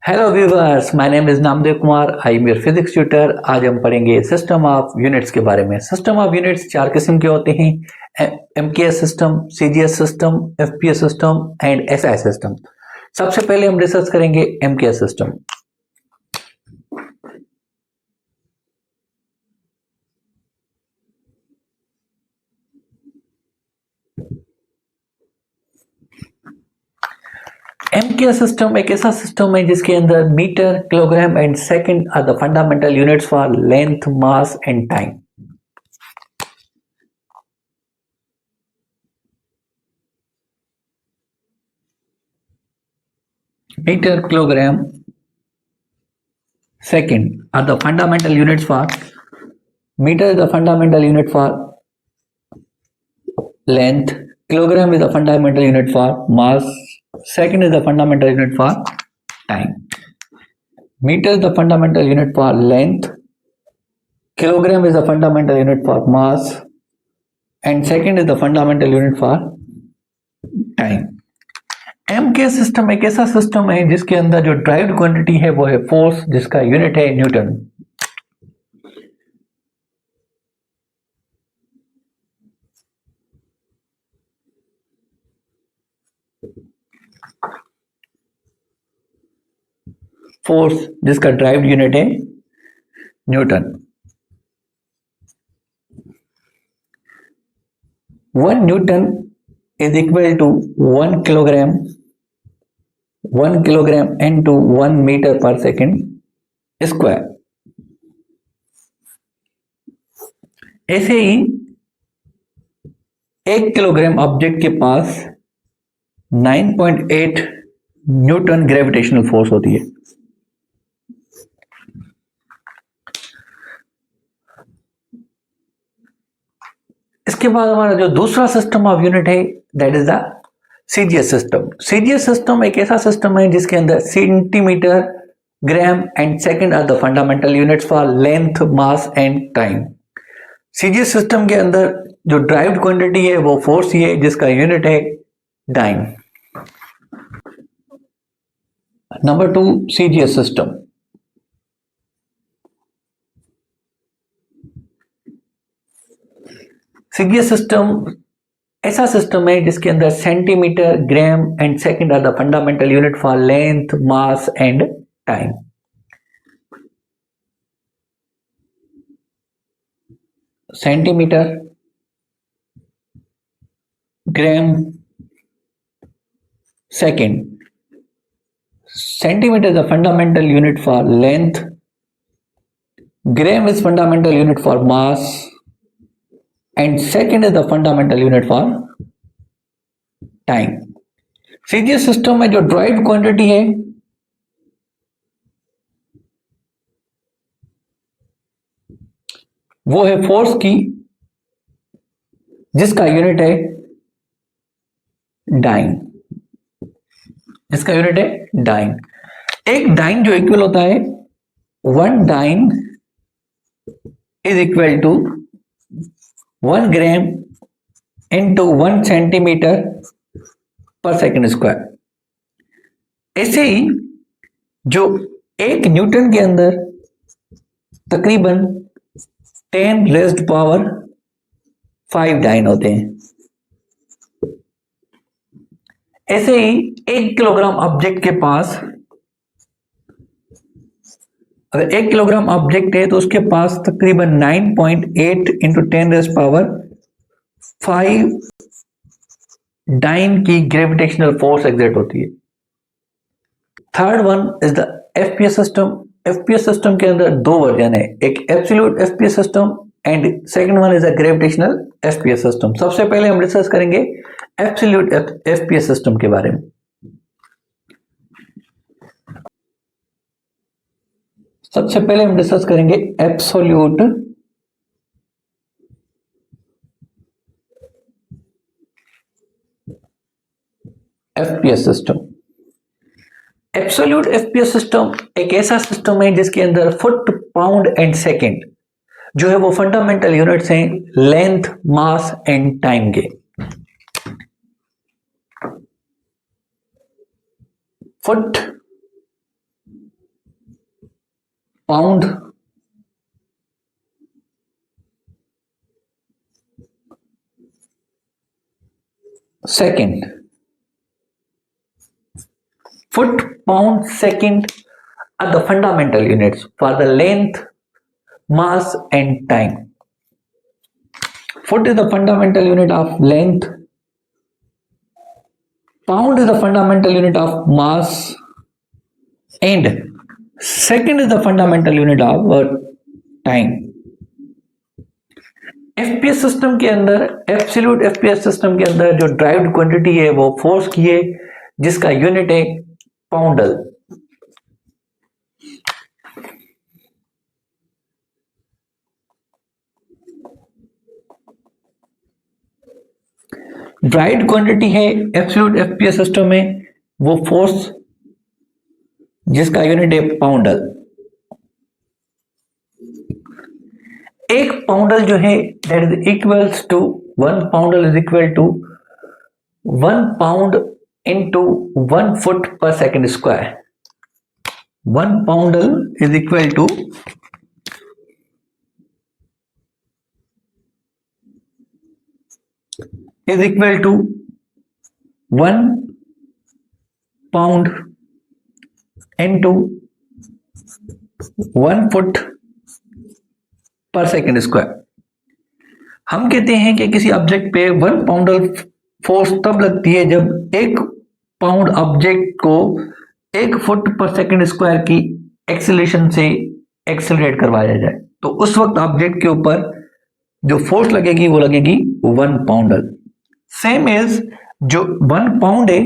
Hello viewers, my name is Namdev Kumar. I am your physics tutor. आज हम पढ़ेंगे system of units के बारे में। सिस्टम ऑफ यूनिट्स चार किस्म के होते हैं: MKS system, CGS system, FPS system and SI system. सबसे पहले हम डिस्कस करेंगे एमकेएस सिस्टम। एमकेएस सिस्टम एक ऐसा सिस्टम है जिसके अंदर metre, kilogram and second are the fundamental units for length, mass and time. Meter, kilogram, second are the fundamental units for meter is the fundamental unit for length, kilogram is the fundamental unit for mass, second is the fundamental unit for time. Meter is the fundamental unit for length, kilogram is the fundamental unit for mass and second is the fundamental unit for time. MK system एक ऐसा system है जिसके अंदर जो derived quantity है वो है force, जिसका यूनिट है न्यूटन। फोर्स जिसका ड्राइव्ड यूनिट है Newton. 1 Newton is equal to 1 kilogram into 1 meter per second square। ऐसे ही 1 किलोग्राम ऑब्जेक्ट के पास 9.8 न्यूटन ग्रेविटेशनल फोर्स होती है। इसके बाद हमारा जो दूसरा सिस्टम ऑफ यूनिट है that is the CGS system. CGS system एक ऐसा सिस्टम है जिसके अंदर centimetre, gram and second are the fundamental units for length, mass and time. CGS system के अंदर जो ड्राइव्ड क्वांटिटी है वो फोर्स ही है जिसका यूनिट है time. Number 2, CGS system. CGS system ऐसा सिस्टम है जिसके अंदर centimetre, gram and second are the fundamental unit for length, mass and time. Centimetre, gram, second. Centimetre is the fundamental unit for length, gram is fundamental unit for mass and second is the fundamental unit for time। CGS system में जो derived quantity है वो है force की, जिसका unit है dine. जिसका unit है डाइन। एक डाइन जो इक्वल होता है 1 dyne is equal to 1 gram into 1 centimetre per second square. ऐसे ही जो 1 न्यूटन के अंदर तकरीबन 10 रेज़्ड पावर 5 डाइन होते हैं। ऐसे ही 1 किलोग्राम ऑब्जेक्ट के पास, अगर 1 किलोग्राम ऑब्जेक्ट है तो उसके पास तकरीबन 9.8 इंटू 10 रेज़्ड पावर 5 डाइन की ग्रेविटेशनल फोर्स एग्जर्ट होती है। Third one is the FPS system. FPS system के अंदर 2 वर्जन है, एक absolute FPS system and second one is a gravitational FPS system. सबसे पहले हम डिस्कस करेंगे एब्सोल्यूट एफपीएस सिस्टम के बारे में। सबसे पहले हम डिस्कस करेंगे absolute FPS system. Absolute FPS system एक ऐसा सिस्टम है जिसके अंदर फुट, पाउंड एंड सेकंड जो है वो फंडामेंटल यूनिट्स हैं लेंथ, मास एंड टाइम के। Foot pound second. Foot pound second are the fundamental units for the length, mass and time. Foot is the fundamental unit of length, pound is the fundamental unit of mass and second is the fundamental unit of time. FPS system के अंदर, absolute FPS system के अंदर जो derived quantity है वो force की है जिसका यूनिट है पाउंडल. ड्राइव्ड क्वांटिटी है एब्सोल्यूट एफपीएस सिस्टम में वो फोर्स जिसका यूनिट है पाउंडल. एक पाउंडल जो है that is equals to 1 poundal is equal to 1 pound into 1 foot per second square. 1 poundal is equal to 1 pound into 1 foot per second square. हम कहते हैं कि किसी ऑब्जेक्ट पे 1 पाउंडल फोर्स तब लगती है जब 1 पाउंड ऑब्जेक्ट को 1 फुट पर सेकेंड स्क्वायर की एक्सेलरेशन से एक्सेलरेट करवाया जाए. तो उस वक्त ऑब्जेक्ट के ऊपर जो फोर्स लगेगी वो लगेगी 1 पाउंडल. सेम एज जो 1 पाउंड है,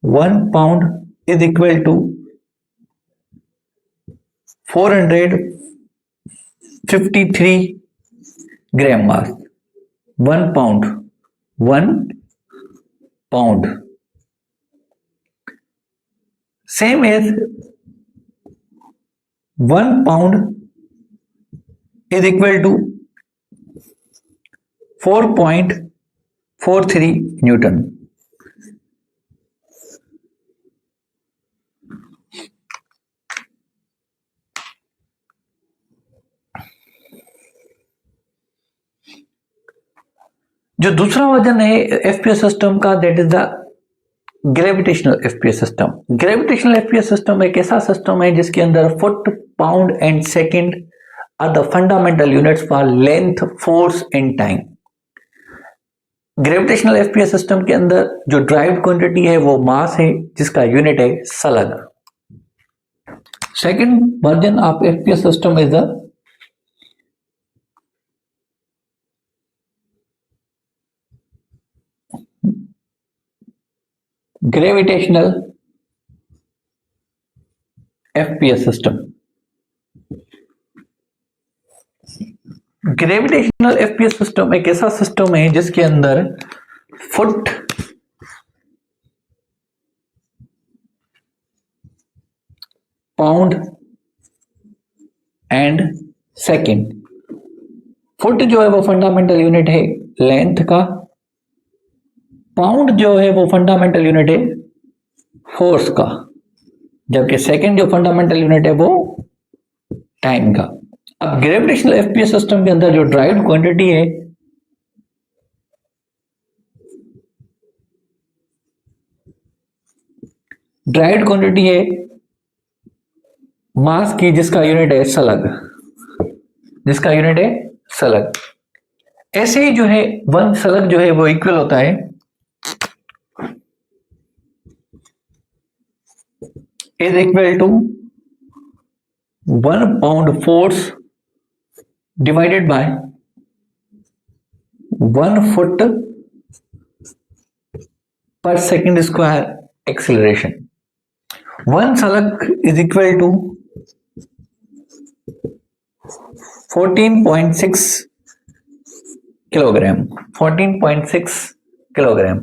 1 pound is equal to 453 gram mass. 1 pound, 1 pound. Same as 1 pound is equal to 4.43 newton. जो दूसरा वजन है एफपीएस सिस्टम का that is the gravitational FPS system. Gravitational FPS system एक ऐसा सिस्टम है जिसके अंदर foot, pound and second are the fundamental units for length, force and time. Gravitational FPS system के अंदर जो ड्राइव्ड क्वांटिटी है वो मास है जिसका यूनिट है सलग. Second version of FPS system is the gravitational FPS system. Gravitational FPS system एक ऐसा सिस्टम है जिसके अंदर foot, pound and second. Foot जो है वो फंडामेंटल यूनिट है लेंथ का, पाउंड जो है वो फंडामेंटल यूनिट है फोर्स का, जबकि सेकंड जो फंडामेंटल यूनिट है वो टाइम का. अब ग्रेविटेशनल एफपीएस सिस्टम के अंदर जो ड्राइव्ड क्वांटिटी है मास की जिसका यूनिट है सलग. ऐसे ही जो है 1 सलग जो है वो इक्वल होता है is equal to 1 pound force divided by 1 foot per second square acceleration. 1 salak is equal to 14.6 kilogram. 14.6 kilogram.